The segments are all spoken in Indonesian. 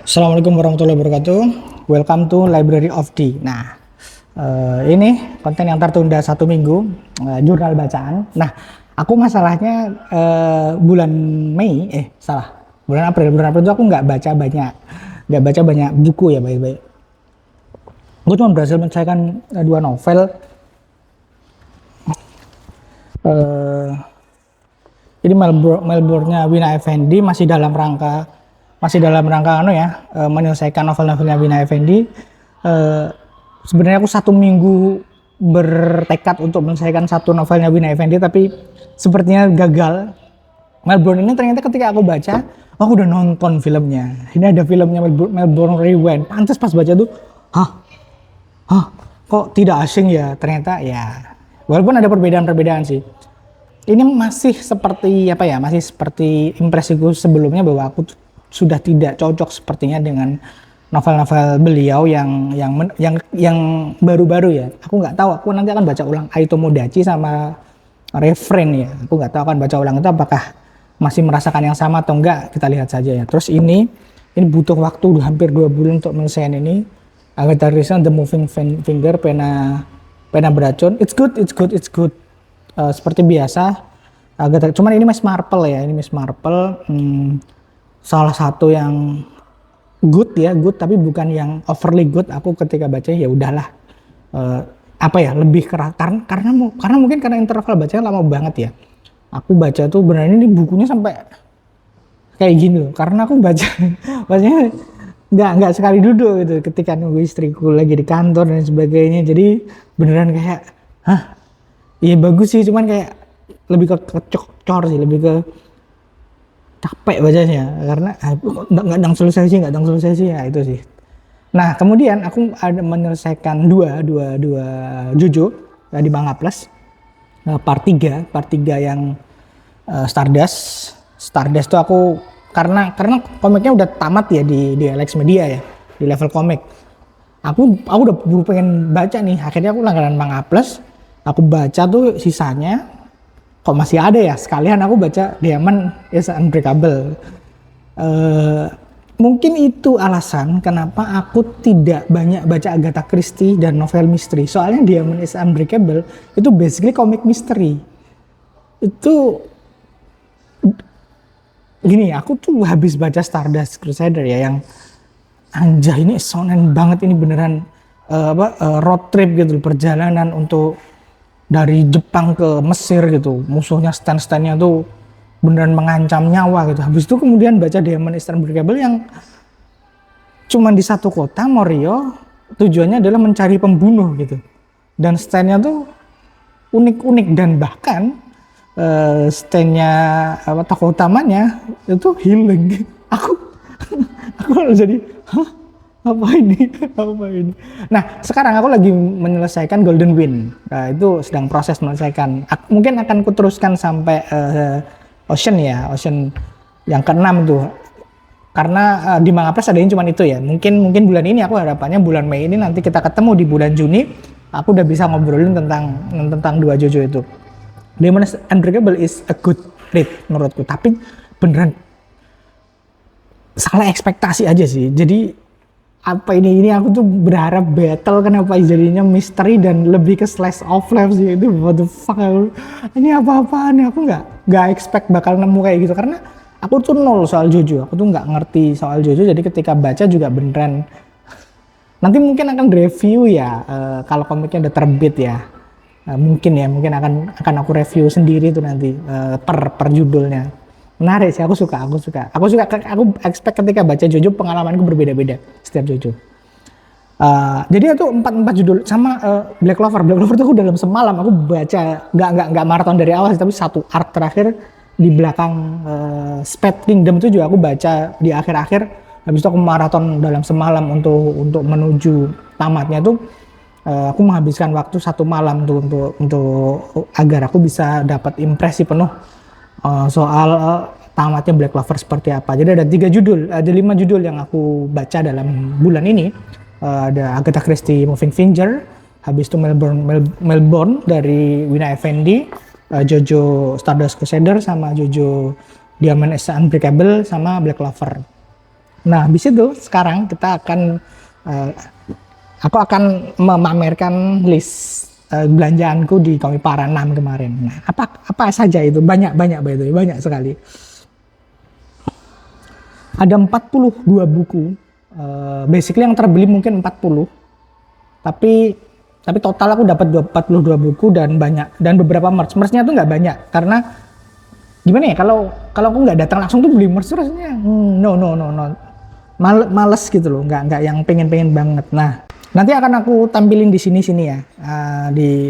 Assalamualaikum warahmatullahi wabarakatuh. Welcome to Library of D. Nah, ini konten yang tertunda 1 minggu, jurnal bacaan. Nah, aku masalahnya bulan Mei, bulan April. Bulan April itu aku nggak baca banyak buku ya, baik-baik. Gue cuma berhasil menyelesaikan 2 novel. Eh, Jadi Melbourne-nya Wina Effendi masih dalam rangka menyelesaikan novel-novelnya Wina Effendi. Sebenarnya aku 1 minggu bertekad untuk menyelesaikan satu novelnya Wina Effendi, tapi sepertinya gagal. Melbourne ini ternyata ketika aku baca, aku udah nonton filmnya. Ini ada filmnya Melbourne Rewind. Pantes pas baca tuh, kok tidak asing ya? Ternyata ya, walaupun ada perbedaan-perbedaan sih. Ini masih seperti masih seperti impresiku sebelumnya bahwa aku sudah tidak cocok sepertinya dengan novel-novel beliau yang baru-baru ya. Aku nggak tahu, aku nanti akan baca ulang Aito Modachi sama Refrain ya. Aku nggak tahu akan baca ulang itu apakah masih merasakan yang sama atau enggak, kita lihat saja ya. Terus ini butuh waktu hampir 2 bulan untuk menyelesaikan ini. Agatha Christie The Moving Finger, pena beracun. It's good. Seperti biasa, cuman ini Miss Marple ya, salah satu yang good tapi bukan yang overly good. Aku ketika baca ya udahlah, lebih karena mungkin karena interval bacanya lama banget ya. Aku baca tuh beneran ini bukunya sampai kayak gini loh, karena aku bacanya nggak sekali duduk gitu ketika nunggu istriku lagi di kantor dan sebagainya. Jadi beneran kayak iya bagus sih, cuman kayak lebih ke kecor sih, lebih ke capek bacanya karena nggak selesai sih ya, itu sih. Nah, kemudian aku ada menyelesaikan dua Jojo di Manga Plus, part 3 yang Stardust tuh aku karena komiknya udah tamat ya di Alex Media ya, di level komik. Aku udah buru pengen baca nih, akhirnya aku langganan Manga Plus. Aku baca tuh sisanya, kok masih ada ya, sekalian aku baca Diamond is Unbreakable. Mungkin itu alasan kenapa aku tidak banyak baca Agatha Christie dan novel misteri. Soalnya Diamond is Unbreakable itu basically komik misteri. Itu gini, aku tuh habis baca Stardust Crusader ya, yang anjay ini shonen banget, ini beneran road trip gitu, perjalanan untuk dari Jepang ke Mesir gitu. Musuhnya stand-standnya tuh beneran mengancam nyawa gitu. Habis itu kemudian baca Diamond is Unbreakable yang cuma di satu kota, Morio, tujuannya adalah mencari pembunuh gitu. Dan stand-nya tuh unik-unik, dan bahkan stand-nya tokoh utamanya itu healing. Aku jadi apa ini? Nah, sekarang aku lagi menyelesaikan Golden Wind. Nah, itu sedang proses menyelesaikan. Mungkin akan kuteruskan sampai Ocean yang ke-6 tuh. Karena di Manga Plus adanya cuma itu ya. Mungkin bulan ini, aku harapannya bulan Mei ini nanti kita ketemu di bulan Juni, aku udah bisa ngobrolin tentang 2 Jojo itu. Demon Unbreakable is a good read menurutku, tapi beneran salah ekspektasi aja sih. Jadi ini aku tuh berharap battle, kenapa jadinya misteri dan lebih ke slice of life sih. Itu what the fuck, ini apa-apaan ya, aku nggak expect bakal nemu kayak gitu, karena aku tuh nol soal Jojo, aku tuh nggak ngerti soal Jojo. Jadi ketika baca juga beneran nanti mungkin akan review ya, kalau komiknya udah terbit ya, mungkin akan aku review sendiri tuh nanti per judulnya. Menarik sih, aku suka. Aku expect ketika baca Jojo pengalamanku berbeda-beda setiap Jojo. Jadi itu 4 judul sama Black Clover tuh aku dalam semalam aku baca, nggak maraton dari awal sih, tapi satu arc terakhir di belakang Spade Kingdom itu juga aku baca di akhir-akhir. Habis itu aku maraton dalam semalam untuk menuju tamatnya tuh. Aku menghabiskan waktu 1 malam tuh untuk agar aku bisa dapat impresi penuh soal tamatnya Black Clover seperti apa. Jadi ada 5 judul yang aku baca dalam bulan ini. Ada Agatha Christie Moving Finger, habis itu Melbourne dari Wina Effendi, Jojo Stardust Crusader, sama Jojo Diamond is Unbreakable, sama Black Clover. Nah, habis itu sekarang kita akan aku akan memamerkan list belanjaanku di Komipara 6 kemarin. Nah, apa saja itu? Banyak by the way, banyak sekali. Ada 42 buku. Basically yang terbeli mungkin 40. Tapi total aku dapat 42 buku dan beberapa merch. Merchnya tuh nggak banyak karena gimana ya, kalau aku nggak datang langsung tuh beli merch rasanya no. Males gitu loh, nggak yang pengen banget. Nah, nanti akan aku tampilin di sini ya,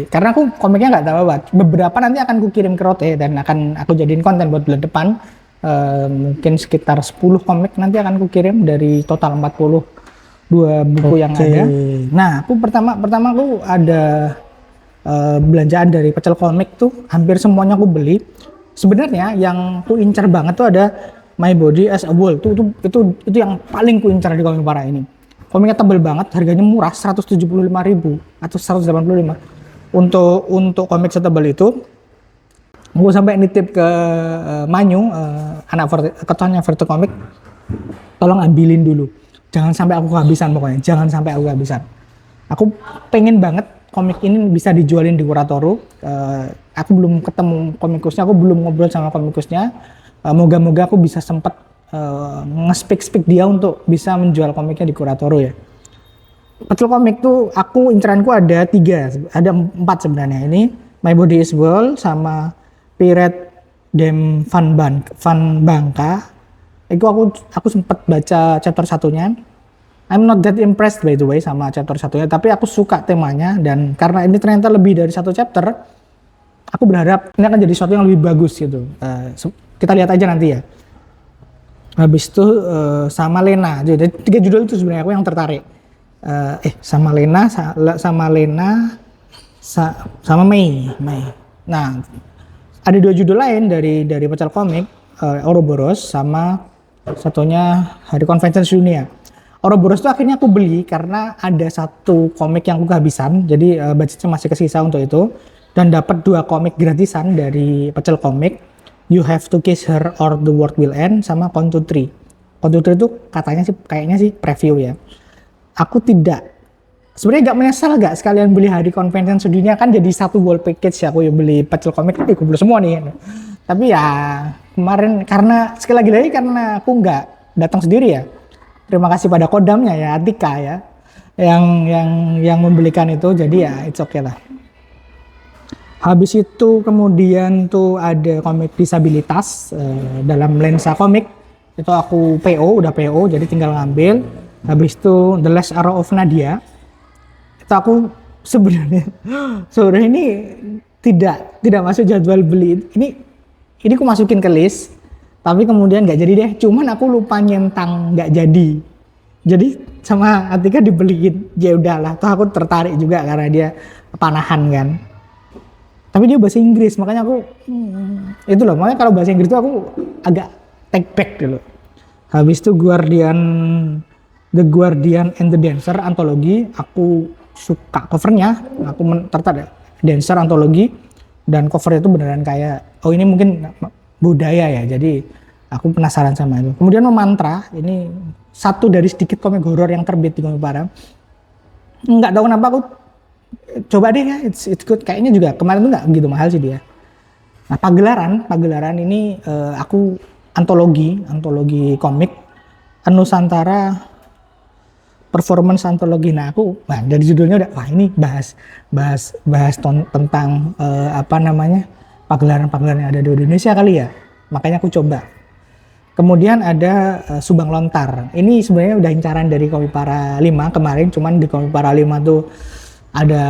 karena aku komiknya nggak tahu banget. Beberapa nanti akan aku kirim ke Rote dan akan aku jadiin konten buat bulan depan. Mungkin sekitar 10 komik nanti akan aku kirim dari total 42 buku yang ada. Nah, aku pertama aku ada belanjaan dari Pecel Komik tuh hampir semuanya aku beli. Sebenarnya yang aku incar banget tuh ada My Body as a Whole. Itu yang paling ku incar di Komipara ini. Komiknya tebel banget, harganya murah, 175.000 atau 185. Untuk komik setebel itu, gue sampai nitip ke Manyu, ketuanya Verto Komik, tolong ambilin dulu. Jangan sampai aku kehabisan pokoknya, jangan sampai aku kehabisan. Aku pengen banget komik ini bisa dijualin di Kuratoro. Aku belum ketemu komikusnya, aku belum ngobrol sama komikusnya. Moga-moga aku bisa sempat nge-speak dia untuk bisa menjual komiknya di Kuratoro ya. Pecel Komik tuh inceranku ada 3, ada 4 sebenarnya. Ini My Body is World sama Pirate Dem Van Bangka. Itu aku sempat baca chapter 1-nya. I'm not that impressed by the way sama chapter 1-nya, tapi aku suka temanya dan karena ini ternyata lebih dari 1 chapter, aku berharap ini akan jadi sesuatu yang lebih bagus gitu. Kita lihat aja nanti ya. Habis itu sama Lena, jadi 3 judul itu sebenarnya aku yang tertarik. Sama Lena, sama Mei. Nah, ada 2 judul lain dari Pecel Komik, Ouroboros sama satunya Hari Konvensi Dunia. Ouroboros itu akhirnya aku beli karena ada 1 komik yang aku kehabisan, jadi budgetnya masih kesisa untuk itu, dan dapat 2 komik gratisan dari Pecel Komik. You Have to Kiss Her or the World Will End sama Count to Three. Count to Three itu kayaknya sih preview ya. Aku sebenarnya gak menyesal gak sekalian beli Hari Konvensi Sedunia, kan jadi 1 wall package ya. Aku beli Pecel Komik, aku beli semua nih. Tapi ya kemarin sekali lagi karena aku nggak datang sendiri ya. Terima kasih pada kodamnya ya, Atika ya, yang membelikan itu, jadi ya it's okay lah. Habis itu kemudian tuh ada komik disabilitas dalam lensa komik. Itu aku udah PO, jadi tinggal ngambil. Habis itu The Last Arrow of Nadia. Itu aku sebenarnya ini tidak masuk jadwal beli. Ini aku masukin ke list, tapi kemudian nggak jadi deh. Cuman aku lupa nyentang nggak jadi. Jadi sama Atika dibeliin. Ya udahlah, toh aku tertarik juga karena dia panahan kan. Tapi dia bahasa Inggris, makanya aku itu loh, makanya kalau bahasa Inggris itu aku agak take back dulu. Habis itu The Guardian and the Dancer antologi, aku suka covernya, aku tertarik Dancer antologi, dan covernya itu beneran kayak ini mungkin budaya ya, jadi aku penasaran sama itu. Kemudian Mantra, ini 1 dari sedikit komik horor yang terbit di Komipara. Nggak tahu kenapa aku coba deh ya, it's good. Kayaknya juga kemarin tuh nggak begitu mahal sih dia. Nah, Pagelaran ini aku antologi komik Nusantara Performance Antologi. Nah, dari judulnya udah, wah ini bahas tentang pagelaran yang ada di Indonesia kali ya. Makanya aku coba. Kemudian ada Subang Lontar. Ini sebenarnya udah incaran dari Komipara 5 kemarin, cuman di Komipara 5 tuh ada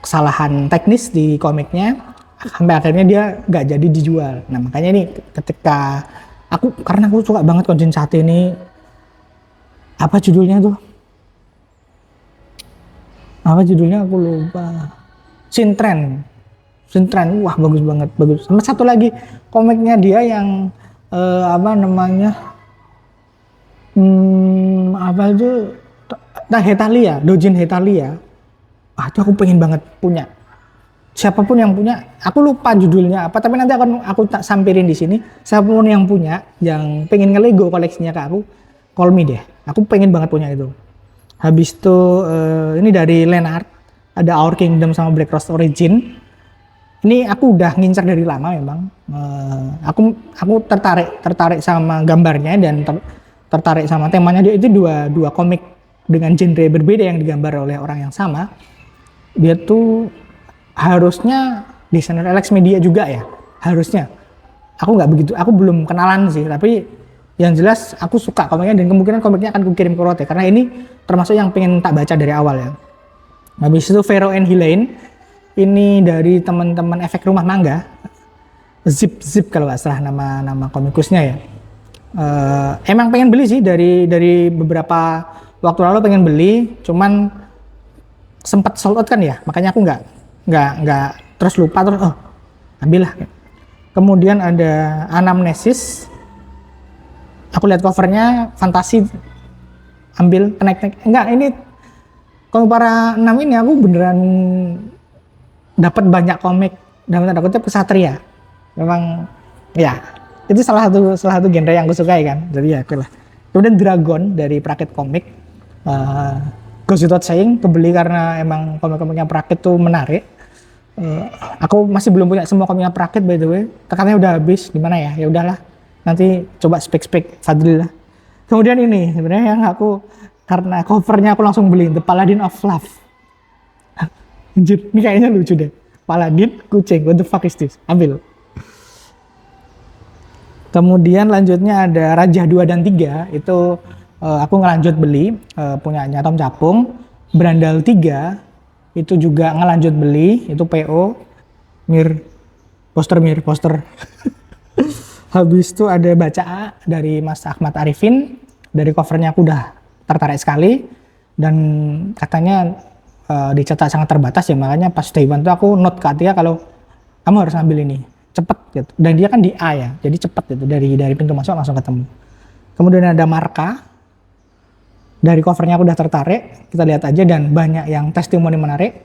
kesalahan teknis di komiknya sampai akhirnya dia nggak jadi dijual. Nah, makanya ini karena aku suka banget Konjin Sate ini, apa judulnya aku lupa. Sintren, wah bagus banget, bagus. Sama 1 lagi komiknya dia yang Dojin Hetalia. Itu aku pengen banget punya. Siapapun yang punya, aku lupa judulnya apa, tapi nanti aku tak sampirin di sini. Siapapun yang punya, yang pengen nge-Lego koleksinya ke aku, Call Me deh. Aku pengen banget punya itu. Habis itu ini dari Lennart, ada Our Kingdom sama Black Rose Origin. Ini aku udah ngincer dari lama memang. Aku tertarik sama gambarnya dan tertarik sama temanya. Dia itu dua komik dengan genre berbeda yang digambar oleh orang yang sama. Dia tuh harusnya desainer Alex Media juga ya, harusnya. Aku belum kenalan sih, tapi yang jelas aku suka komiknya dan kemungkinan komiknya akan kukirim ke Rote karena ini termasuk yang pengen tak baca dari awal ya. Habis itu Vero and Helene, ini dari teman-teman Efek Rumah Mangga, Zip kalau nggak salah nama komikusnya ya. Emang pengen beli sih dari beberapa waktu lalu pengen beli, cuman sempat sold out kan ya, makanya aku nggak terus lupa terus ambillah. Kemudian ada Anamnesis, aku lihat covernya fantasi, ambil connect. Enggak, ini komik para 6 ini aku beneran dapat banyak komik dalam tanda kutip kesatria. Memang ya itu salah satu genre yang aku sukai kan, jadi ya aku lah. Kemudian Dragon dari Prakit Komik, Goes Without Saying, kebeli karena emang komik-komiknya Prakit tuh menarik. Aku masih belum punya semua komiknya Prakit by the way, tekannya udah habis, gimana ya, ya udahlah, nanti coba spek Fadlil lah. Kemudian ini sebenarnya yang aku karena covernya aku langsung beli, The Paladin of Love. Anjir, ini kayaknya lucu deh. Paladin kucing, what the fuck is this? Ambil. Kemudian lanjutnya ada Raja 2 dan 3, itu aku ngelanjut beli, punyanya Tom Capung. Brandal 3 itu juga ngelanjut beli, itu PO poster. Habis itu ada Baca dari Mas Ahmad Arifin, dari covernya aku udah tertarik sekali dan katanya dicetak sangat terbatas ya, makanya pas day one tuh aku note ke Atia kalau kamu harus ambil ini cepet gitu, dan dia kan di A ya, jadi cepet gitu, dari pintu masuk langsung ketemu. Kemudian ada Marka, dari covernya aku udah tertarik, kita lihat aja dan banyak yang testimoni menarik.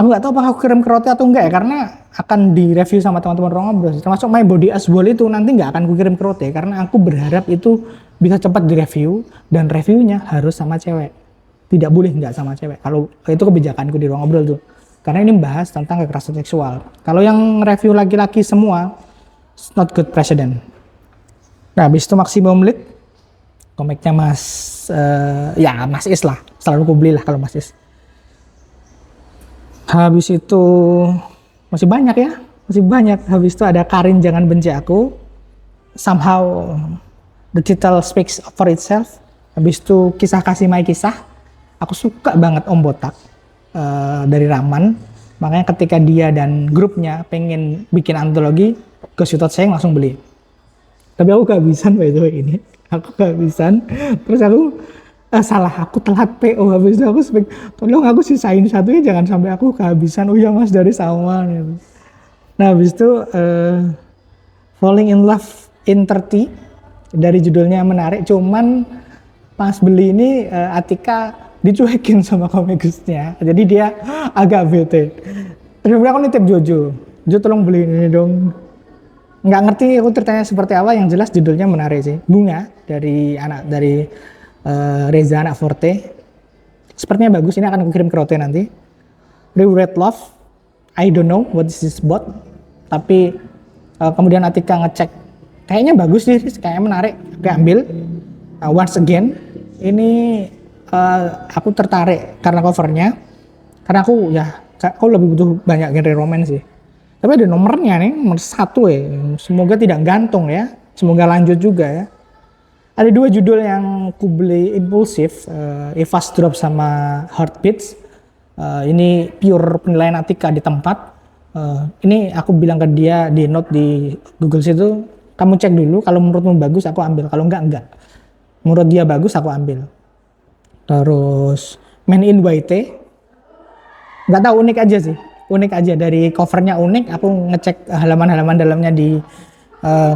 Aku nggak tahu apakah aku kirim ke Rote atau enggak ya, karena akan direview sama teman-teman Ruang Ngobrol. Termasuk My Body as Wall itu nanti nggak akan aku kirim ke Rote karena aku berharap itu bisa cepat direview dan reviewnya harus sama cewek. Tidak boleh nggak sama cewek. Kalau itu kebijakanku di Ruang Ngobrol tuh. Karena ini membahas tentang kekerasan seksual. Kalau yang review laki-laki semua, it's not good precedent. Nah, habis itu Maximum Lead, komiknya Mas Is lah, selalu aku beli lah kalau Mas Is. Habis itu masih banyak. Habis itu ada Karin Jangan Benci Aku, somehow the title speaks for itself. Habis itu Kisah Kasih My Kisah, aku suka banget Om Botak dari Raman, makanya ketika dia dan grupnya pengen bikin antologi Goes Without Saying langsung beli. Tapi aku kehabisan by the way ini. Aku kehabisan, terus aku aku telat PO, habis itu aku tolong aku sisain satunya jangan sampai aku kehabisan. Oh ya Mas, dari sama gitu. Nah habis itu Falling in Love in 30, dari judulnya menarik, cuman pas beli ini Atika dicuekin sama komikusnya, jadi dia agak bete. Terus aku nitip Jojo tolong beli ini dong. Nggak ngerti aku ceritanya seperti apa, yang jelas judulnya menarik sih. Bunga dari Reza anak Forte, sepertinya bagus, ini akan aku kirim ke Rote nanti. Rewrite Love, I don't know what this is about, tapi kemudian Atika ngecek kayaknya bagus sih, kayaknya menarik, aku ambil. Once Again, ini aku tertarik karena covernya, karena aku lebih butuh banyak genre romance sih. Tapi ada nomornya nih, nomor 1 ya. Semoga tidak gantung ya. Semoga lanjut juga ya. Ada 2 judul yang ku beli impulsif, Eva's Drop sama Heartbeats. Ini pure penilaian Atika di tempat. Ini aku bilang ke dia di note di Google situ, kamu cek dulu, kalau menurutmu bagus aku ambil, kalau enggak. Menurut dia bagus aku ambil. Terus Man in White, nggak tahu, unik aja dari covernya unik. Aku ngecek halaman-halaman dalamnya di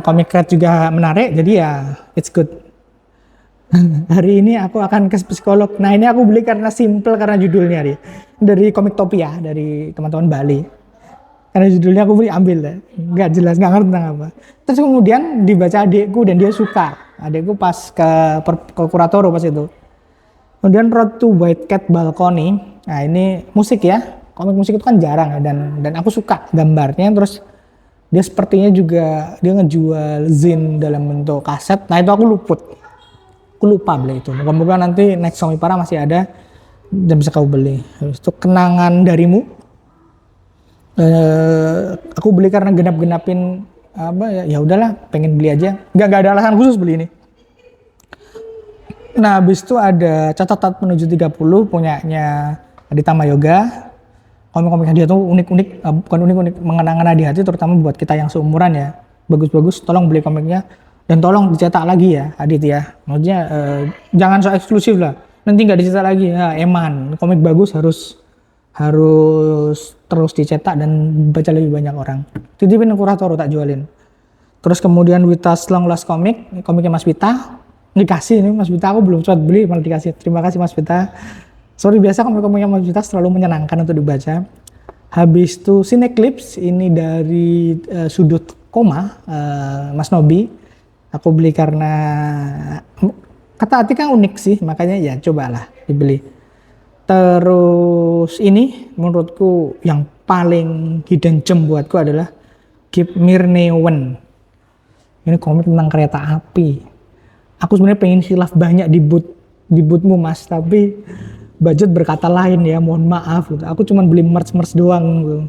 Comic Crate juga menarik, jadi ya it's good. Hari ini aku akan ke psikolog. Nah ini aku beli karena simple, karena judulnya dari Comiktopia, dari teman-teman Bali. Karena judulnya aku beli, ambil deh. Nggak jelas, nggak ngerti tentang apa. Terus kemudian dibaca adikku dan dia suka. Adikku pas ke Kuratoro pas itu. Kemudian Road to White Cat Balcony. Nah ini musik ya, komik musik itu kan jarang ya, dan aku suka gambarnya. Terus dia sepertinya juga dia ngejual zin dalam bentuk kaset. Nah itu aku lupa beli itu. Moga-moga nanti next Somipara masih ada dan bisa kau beli. Terus itu Kenangan Darimu. Aku beli karena genap-genapin apa ya udahlah, pengen beli aja. Nggak ada alasan khusus beli ini. Nah, habis itu ada Catatan Menuju 30 punyanya Aditama Yoga. Komik-komiknya dia tuh unik-unik, bukan unik-unik, mengena-ngena di hati, terutama buat kita yang seumuran ya. Bagus-bagus, tolong beli komiknya. Dan tolong dicetak lagi ya, Adit ya. Maksudnya jangan so eksklusif lah. Nanti nggak dicetak lagi, ya eman. Komik bagus harus terus dicetak dan baca lebih banyak orang. Titipin Kuratoro tak jualin. Terus kemudian Wita's Long Lost Comic, komiknya Mas Wita. Dikasih ini Mas Vita, aku belum sempat beli malah dikasih. Terima kasih Mas Vita. Sorry, biasa komik-komiknya Mas Vita selalu menyenangkan untuk dibaca. Habis itu Cineclips, ini dari Sudut Koma, Mas Nobi. Aku beli karena kata Atika unik sih, makanya ya cobalah dibeli. Terus ini menurutku yang paling hidden gem buatku adalah Keep Mirnewen. Ini komik tentang kereta api. Aku sebenarnya pengen khilaf banyak di bootmu Mas, tapi budget berkata lain ya, mohon maaf gitu. Aku cuma beli merch doang gitu.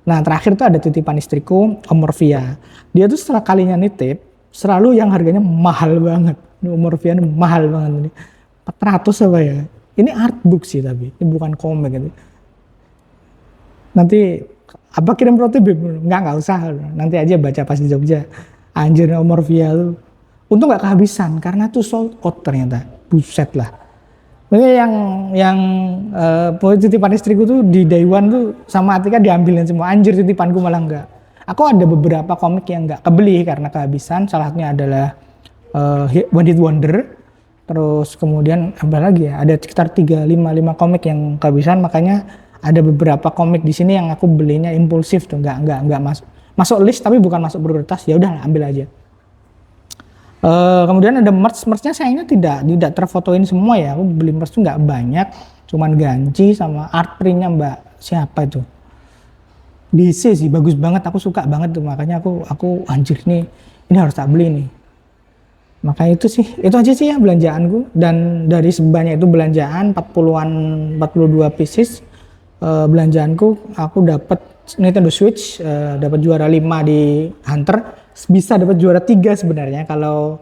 Nah terakhir tuh ada titipan istriku, Omorvia. Dia tuh setelah kalinya nitip, selalu yang harganya mahal banget. Omorvia ini mahal banget ini. 400 apa ya? Ini artbook sih tapi, ini bukan komik gitu. Nanti apa kirim prototipe? Nggak usah. Nanti aja baca pas di Jogja. Anjir Omorvia tuh. Untung nggak kehabisan karena tuh sold out ternyata. Buset lah. Maksudnya yang titipan istriku tuh di Day One tuh sama Atika diambilin semua. Anjir titipanku malah enggak. Aku ada beberapa komik yang nggak kebeli karena kehabisan. Salah satunya adalah One Hit Wonder. Terus kemudian apa lagi ya? Ada sekitar 5 komik yang kehabisan. Makanya ada beberapa komik di sini yang aku belinya impulsif tuh, nggak masuk list tapi bukan masuk prioritas. Ya udah ambil aja. Kemudian ada merch-nya sayangnya tidak terfotoin semua ya. Aku beli merch tuh nggak banyak, cuman ganci sama art printnya Mbak siapa itu DC sih, bagus banget, aku suka banget tuh, makanya aku anjir nih ini harus tak beli nih. Makanya itu aja sih ya belanjaanku. Dan dari sebanyak itu belanjaan 42 pieces belanjaanku, aku dapat Nintendo Switch, dapat juara 5 di Hunter. Bisa dapat juara 3 sebenarnya kalau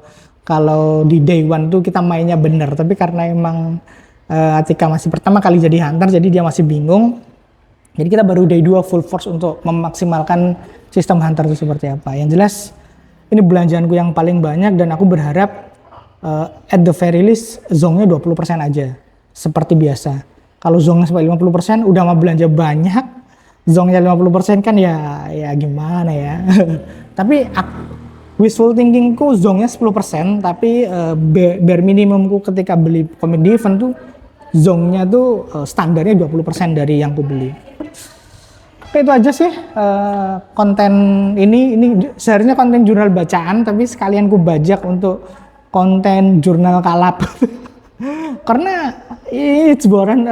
di Day One tuh kita mainnya bener, tapi karena emang Atika masih pertama kali jadi hunter, jadi dia masih bingung. Jadi kita baru Day 2 full force untuk memaksimalkan sistem hunter itu seperti apa. Yang jelas ini belanjaanku yang paling banyak dan aku berharap at the very least zongnya 20% aja seperti biasa. Kalau zongnya sampai 50% udah mau belanja banyak, zongnya 50% kan ya gimana ya. Tapi wishful thinkingku zongnya 10%, tapi bare minimumku ketika beli komik di event tuh zongnya tuh standarnya 20% dari yang ku beli. Oke, itu aja sih konten ini seharusnya konten jurnal bacaan, tapi sekalian ku bajak untuk konten jurnal kalap. Karena it's boran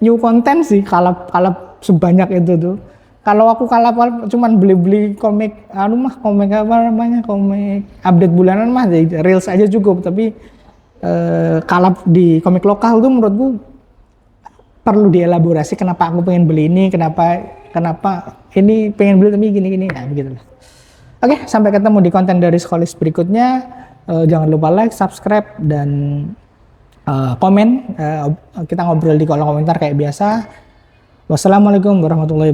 new content sih kalap sebanyak itu tuh. Kalau aku kalap cuman beli komik komik update bulanan mah reels aja cukup, tapi kalap di komik lokal tuh menurutku perlu dielaborasi kenapa aku pengen beli ini, kenapa ini pengen beli tapi gini nah begitulah. Oke, sampai ketemu di konten dari Scholis berikutnya. Jangan lupa like, subscribe dan komen. Kita ngobrol di kolom komentar kayak biasa. Wassalamualaikum warahmatullahi wabarakatuh.